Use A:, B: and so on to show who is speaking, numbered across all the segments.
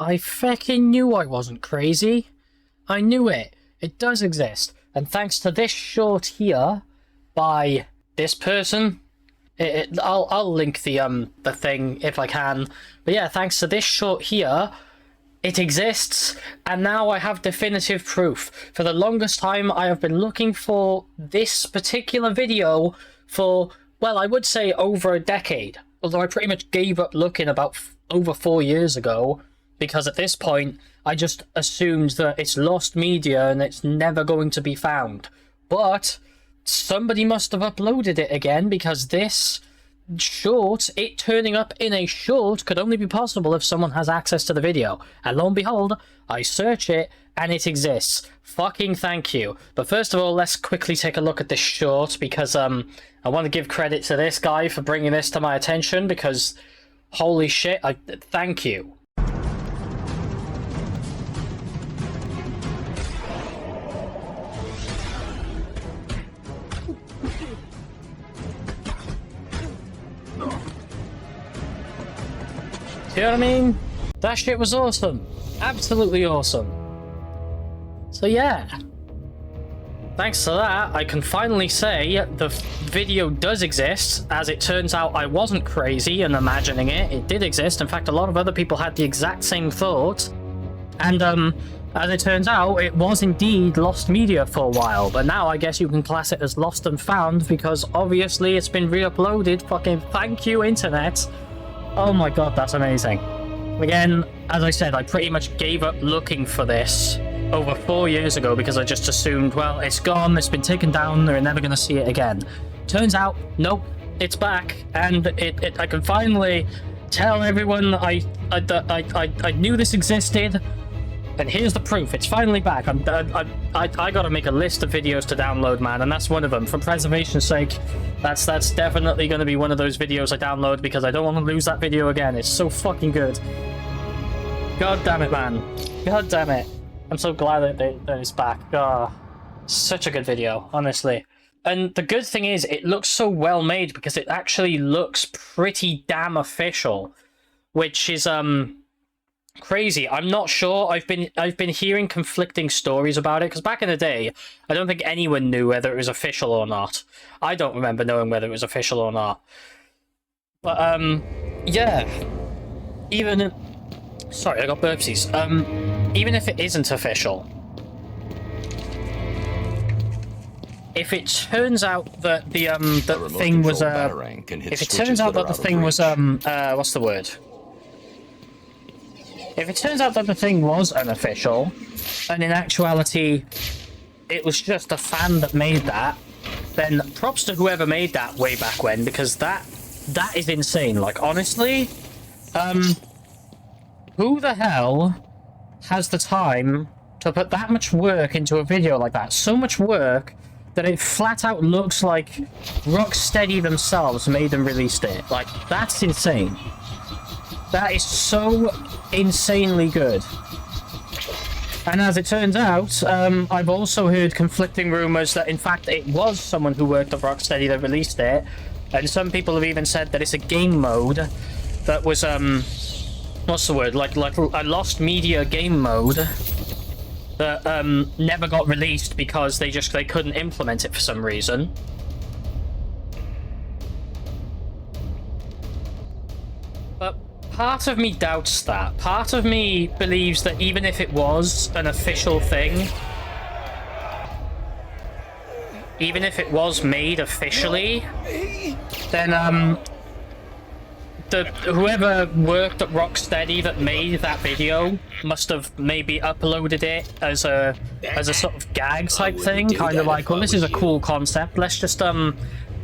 A: I fucking knew I wasn't crazy. I knew it. It does exist. And thanks to this short here by this person, I'll link the thing if I can. But yeah, thanks to this short here, it exists, and now I have definitive proof. For the longest time, I have been looking for this particular video for, well, I would say over a decade. Although I pretty much gave up looking about over 4 years ago, because at this point, I just assumed that it's lost media and it's never going to be found. But somebody must have uploaded it again, because this short, it turning up in a short, could only be possible if someone has access to the video. And lo and behold, I search it and it exists. Fucking thank you. But first of all, let's quickly take a look at this short, because I want to give credit to this guy for bringing this to my attention, because holy shit, thank you. You know what I mean? That shit was awesome. Absolutely awesome. So yeah. Thanks to that, I can finally say the video does exist. As it turns out, I wasn't crazy in imagining it. It did exist. In fact, a lot of other people had the exact same thought. And as it turns out, it was indeed lost media for a while. But now I guess you can class it as lost and found, because obviously it's been re-uploaded. Fucking thank you, internet. Oh my god, that's amazing. Again, as I said, I pretty much gave up looking for this over 4 years ago, because I just assumed, well, it's gone, it's been taken down, they're never going to see it again. Turns out, nope, it's back, and I can finally tell everyone I knew this existed, and here's the proof. It's finally back. I gotta make a list of videos to download, man, and that's one of them. For preservation's sake, that's definitely gonna be one of those videos I download, because I don't want to lose that video again. It's so fucking good. God damn it, man. God damn it. I'm so glad that it's back. Oh, such a good video, honestly. And the good thing is, it looks so well made, because it actually looks pretty damn official, which is crazy. I'm not sure. I've been hearing conflicting stories about it, because back in the day, I don't think anyone knew whether it was official or not. I don't remember knowing whether it was official or not. But yeah. Even sorry, I got burpsies. Even if it isn't official, if it turns out that the thing was if it turns out that the thing was what's the word? If it turns out that the thing was unofficial, and in actuality it was just a fan that made that, then props to whoever made that way back when, because that is insane. Like, honestly, who the hell has the time to put that much work into a video like that? So much work that it flat out looks like Rocksteady themselves made and released it. Like, that's insane. That is so insanely good. And as it turns out, I've also heard conflicting rumors that in fact it was someone who worked at Rocksteady that released it, and some people have even said that it's a game mode that was what's the word, like a lost media game mode that never got released because they couldn't implement it for some reason. But part of me doubts that. Part of me believes that even if it was an official thing, even if it was made officially, then whoever worked at Rocksteady that made that video must have maybe uploaded it as a sort of gag type thing, kind of like, well, this is a cool concept, let's just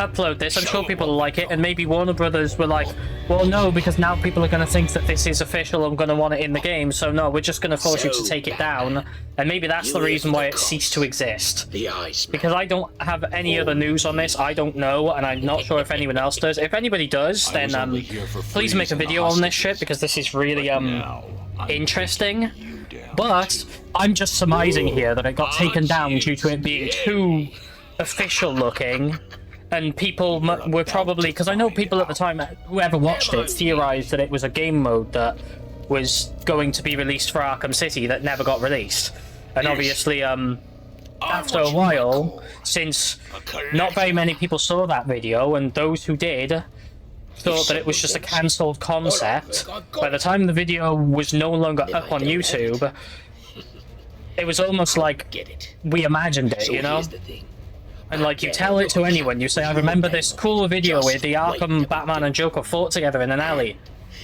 A: upload this, I'm sure people will like it. And maybe Warner Brothers were like, well, no, because now people are going to think that this is official and going to want it in the game, so no, we're just going to force you to take it down. And maybe that's the reason why it ceased to exist. Because I don't have any other news on this, I don't know, and I'm not sure if anyone else does. If anybody does, then please make a video on this shit, because this is really interesting. But I'm just surmising here that it got taken down due to it being too official looking. And people were probably, because I know people at the time, whoever watched it, theorized that it was a game mode that was going to be released for Arkham City that never got released. And obviously, after a while, since not very many people saw that video, and those who did thought that it was just a cancelled concept, by the time the video was no longer up on YouTube, it was almost like we imagined it, you know? And like, you tell it to anyone, you say, I remember this cool video where the Arkham, Batman and Joker fought together in an alley.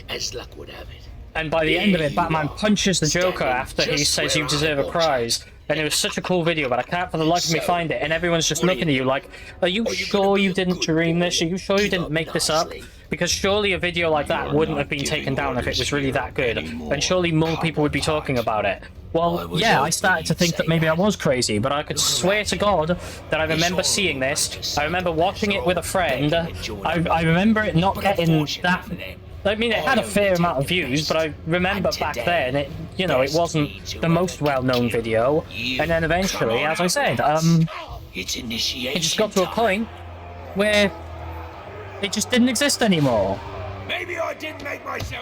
B: As luck would have it.
A: And by the end of it, Batman punches the Joker after he says you deserve a prize. And it was such a cool video, but I can't for the life of me find it, and everyone's just looking at you like, are you sure you didn't dream this? Are you sure you didn't make this up? Because surely a video like that wouldn't have been taken down if it was really that good, and surely more people would be talking about it. Well, yeah, I started to think that maybe I was crazy, but I could swear to God that I remember seeing this, I remember watching it with a friend, I remember it not getting that... I mean, it had a fair amount of views, but I remember back then, it wasn't the most well-known video, and then eventually, as I said, it just got to a point where it just didn't exist anymore.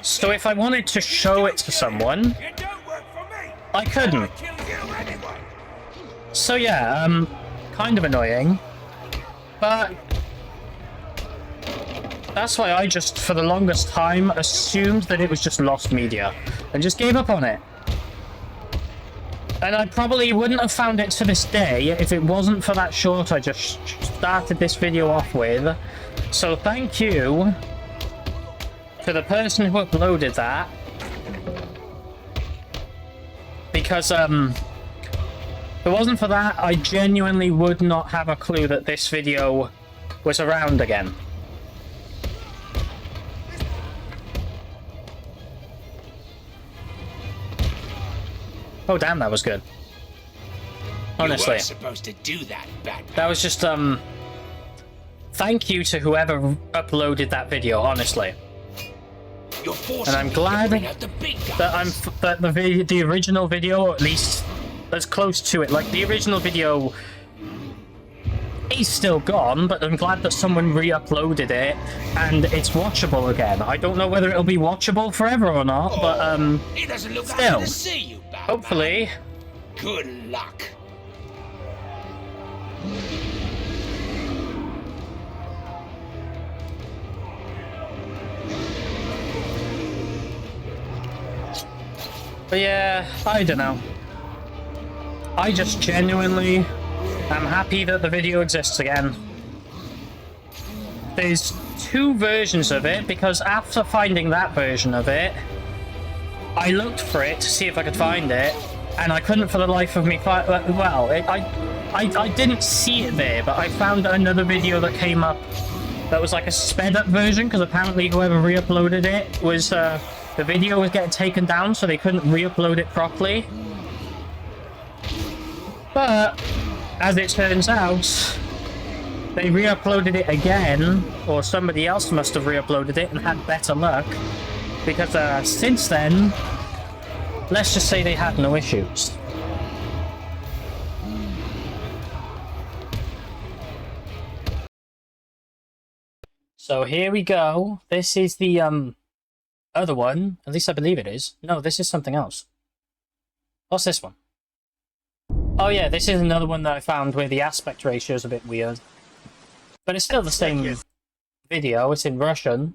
A: So if I wanted to show it to someone, I couldn't. So yeah, kind of annoying, but that's why I just, for the longest time, assumed that it was just lost media, and just gave up on it. And I probably wouldn't have found it to this day if it wasn't for that short I just started this video off with. So thank you to the person who uploaded that. Because, if it wasn't for that, I genuinely would not have a clue that this video was around again. Oh damn, that was good. Honestly.
B: You weren't supposed to do that, Batman.
A: That was just, thank you to whoever uploaded that video, honestly. And I'm glad that the original video, or at least as close to it, like the original video is still gone, but I'm glad that someone re-uploaded it and it's watchable again. I don't know whether it'll be watchable forever or not, but still, hopefully.
B: Good luck.
A: But yeah, I don't know. I just genuinely am happy that the video exists again. There's two versions of it, because after finding that version of it, I looked for it to see if I could find it, and I couldn't for the life of me find... Well, I didn't see it there, but I found another video that came up that was like a sped-up version, because apparently whoever re-uploaded it was... the video was getting taken down, so they couldn't re-upload it properly. But, as it turns out, they re-uploaded it again, or somebody else must have re-uploaded it and had better luck, because since then, let's just say they had no issues. So here we go. This is the other one. At least I believe it is. No, this is something else. What's this one? Oh yeah, this is another one that I found where the aspect ratio is a bit weird. But it's still the same video. It's in Russian.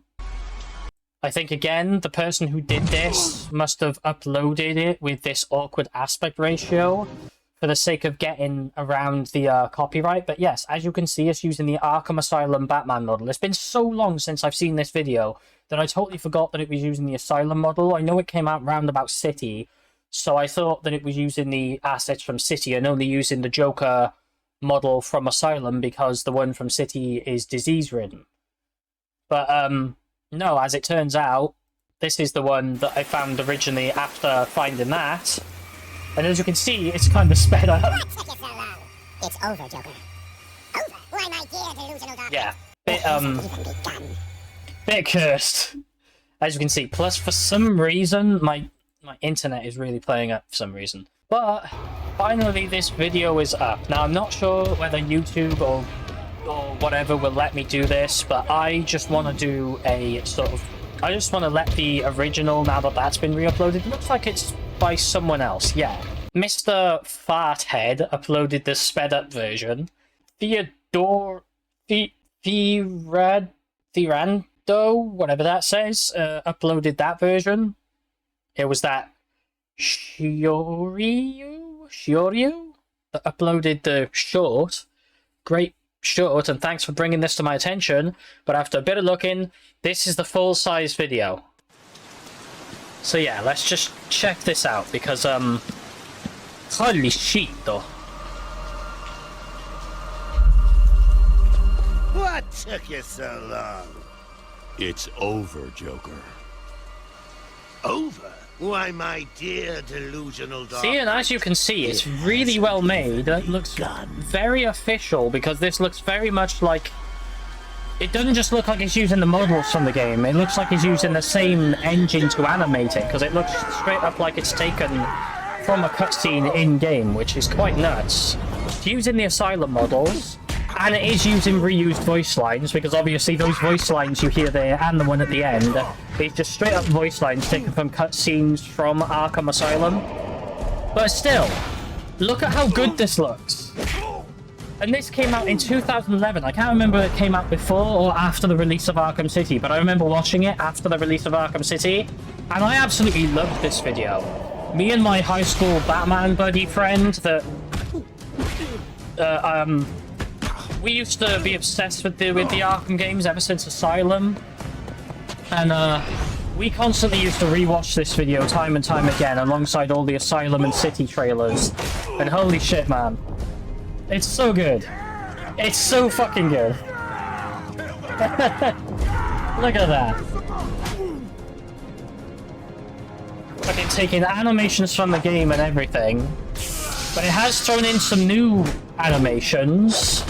A: I think, again, the person who did this must have uploaded it with this awkward aspect ratio for the sake of getting around the copyright. But yes, as you can see, it's using the Arkham Asylum Batman model. It's been so long since I've seen this video that I totally forgot that it was using the Asylum model. I know it came out round about City, so I thought that it was using the assets from City and only using the Joker model from Asylum because the one from City is disease-ridden. But, no, as it turns out, this is the one that I found originally after finding that. And as you can see, it's kind of sped up.
C: What took you so long? It's over, Joker. Over? Why, my dear delusional doctor?
A: Yeah. Bit cursed. As you can see. Plus, for some reason, my internet is really playing up for some reason. But, finally, this video is up. Now, I'm not sure whether YouTube or whatever will let me do this, but I just want to do a sort of I just want to let the original, now that that's been re-uploaded, it looks like it's by someone else, yeah. Mr. Farthead uploaded the sped-up version. Theodore... Thirando, whatever that says, uploaded that version. It was that Shioryu that uploaded the short. Great short, and thanks for bringing this to my attention. But after a bit of looking, this is the full-size video. So yeah, let's just check this out, because, holy shit, though.
D: What took you so long?
E: It's over, Joker.
D: Over? Why, my dear delusional dog.
A: See, and as you can see, it's really well made. It looks very official, because this looks very much like... It doesn't just look like it's using the models from the game, it looks like it's using the same engine to animate it, because it looks straight up like it's taken from a cutscene in-game, which is quite nuts. It's using the Asylum models, and it is using reused voice lines, because obviously those voice lines you hear there, and the one at the end, it's just straight up voice lines taken from cutscenes from Arkham Asylum. But still, look at how good this looks. And this came out in 2011. I can't remember if it came out before or after the release of Arkham City, but I remember watching it after the release of Arkham City, and I absolutely loved this video. Me and my high school Batman buddy friend that we used to be obsessed with the Arkham games ever since Asylum, and we constantly used to rewatch this video time and time again alongside all the Asylum and City trailers, and holy shit, man, it's so good. It's so fucking good. Look at that. Fucking taking animations from the game and everything, but it has thrown in some new animations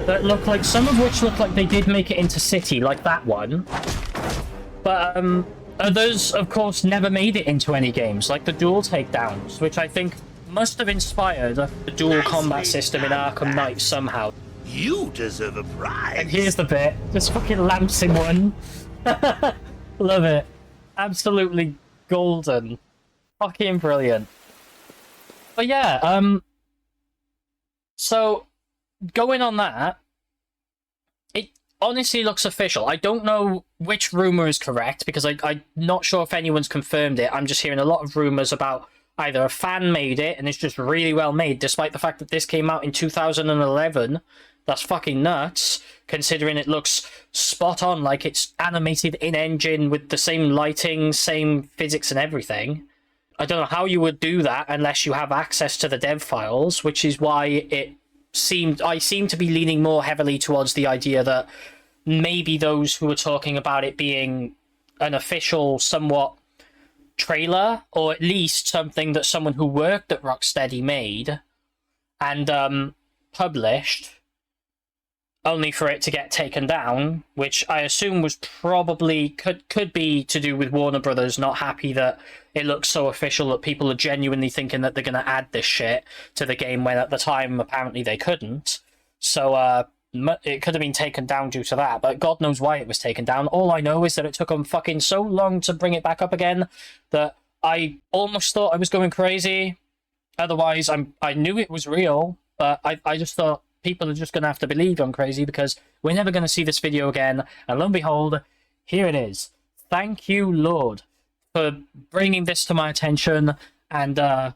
A: that look like, some of which look like they did make it into City, like that one. But others, of course, never made it into any games, like the dual takedowns, which I think must have inspired the dual combat system in Arkham Knight somehow.
D: You deserve a prize.
A: And here's the bit, just fucking lamps in one. Love it. Absolutely golden. Fucking brilliant. But yeah, so going on that, it honestly looks official. I don't know which rumor is correct, because I'm not sure if anyone's confirmed it. I'm just hearing a lot of rumors about either a fan made it and it's just really well made, despite the fact that this came out in 2011. That's fucking nuts, considering it looks spot on, like it's animated in-engine with the same lighting, same physics and everything. I don't know how you would do that unless you have access to the dev files, which is why I seem to be leaning more heavily towards the idea that maybe those who were talking about it being an official, somewhat trailer, or at least something that someone who worked at Rocksteady made and published, only for it to get taken down, which I assume was probably could be to do with Warner Brothers not happy that it looks so official that people are genuinely thinking that they're going to add this shit to the game, when at the time apparently they couldn't. So it could have been taken down due to that, but God knows why it was taken down. All I know is that it took them fucking so long to bring it back up again that I almost thought I was going crazy. Otherwise, I knew it was real, but I just thought people are just going to have to believe I'm crazy, because we're never going to see this video again. And lo and behold, here it is. Thank you, Lord, for bringing this to my attention and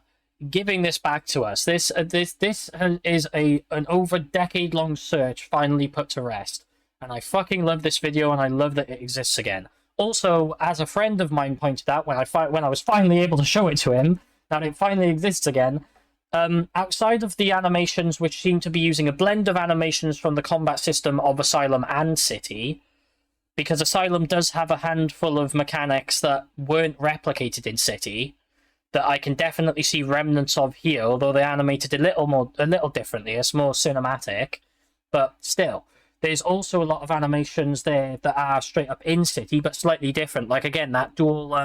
A: giving this back to us. This is an over decade-long search finally put to rest. And I fucking love this video, and I love that it exists again. Also, as a friend of mine pointed out when I was finally able to show it to him, that it finally exists again, outside of the animations, which seem to be using a blend of animations from the combat system of Asylum and City, because Asylum does have a handful of mechanics that weren't replicated in City, that I can definitely see remnants of here, although they're animated a little differently. It's more cinematic, but still. There's also a lot of animations there that are straight up in City, but slightly different. Like, again, that dual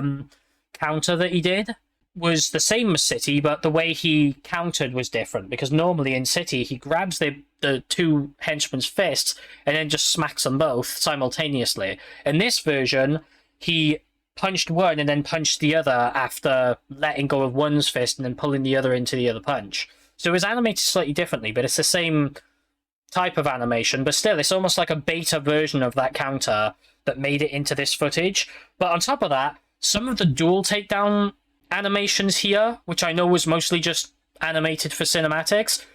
A: counter that he did was the same as City, but the way he countered was different, because normally in City he grabs the two henchmen's fists and then just smacks them both simultaneously. In this version, he punched one and then punched the other after letting go of one's fist and then pulling the other into the other punch. So it was animated slightly differently, but it's the same type of animation, but still, it's almost like a beta version of that counter that made it into this footage. But on top of that, some of the dual takedown animations here, which I know was mostly just animated for cinematics,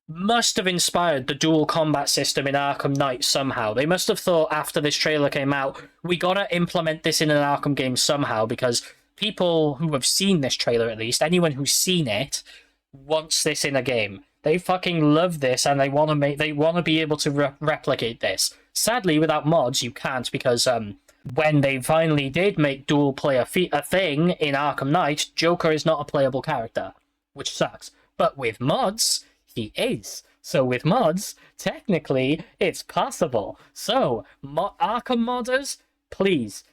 A: must have inspired the dual combat system in Arkham Knight somehow. They must have thought after this trailer came out, we gotta implement this in an Arkham game somehow, because people who have seen this trailer, at least, anyone who's seen it, wants this in a game. They fucking love this, and they want to be able to replicate this. Sadly, without mods, you can't, because when they finally did make dual play a thing in Arkham Knight, Joker is not a playable character, which sucks. But with mods, he is. So with mods, technically, it's possible. So, Arkham modders, please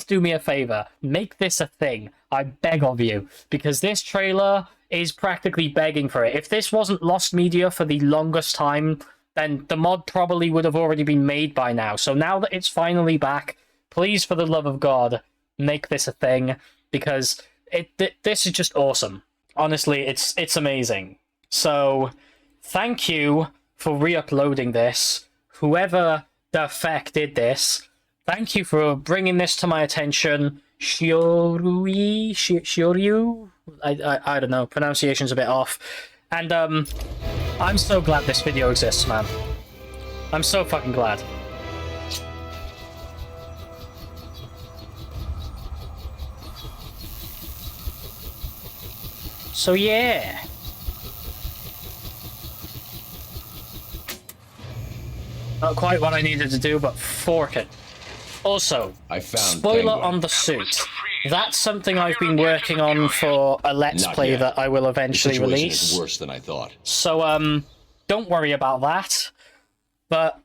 A: do me a favor. Make this a thing. I beg of you. Because this trailer is practically begging for it. If this wasn't lost media for the longest time, then the mod probably would have already been made by now. So now that it's finally back, please, for the love of God, make this a thing, because this is just awesome. Honestly, it's amazing. So, thank you for re-uploading this. Whoever the feck did this, thank you for bringing this to my attention. Shioryu? I don't know, pronunciation's a bit off. And I'm so glad this video exists, man. I'm so fucking glad. So yeah. Not quite what I needed to do, but fork it. Also, spoiler on the suit. That's something I've been working on for a Let's Play that I will eventually release.
E: Is worse than I thought.
A: So, don't worry about that. But,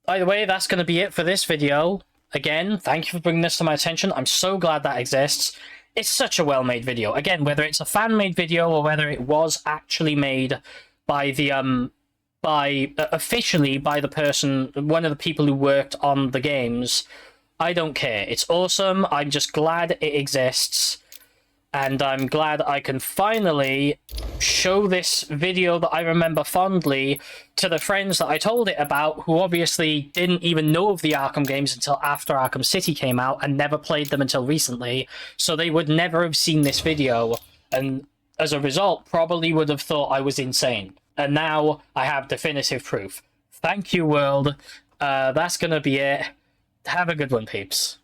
A: either way, that's going to be it for this video. Again, thank you for bringing this to my attention. I'm so glad that exists. It's such a well-made video. Again, whether it's a fan-made video or whether it was actually made by the, officially by the person, one of the people who worked on the games, I don't care. It's awesome. I'm just glad it exists. And I'm glad I can finally show this video that I remember fondly to the friends that I told it about, who obviously didn't even know of the Arkham games until after Arkham City came out and never played them until recently. So they would never have seen this video, and as a result, probably would have thought I was insane. And now I have definitive proof. Thank you, world. That's going to be it. Have a good one, peeps.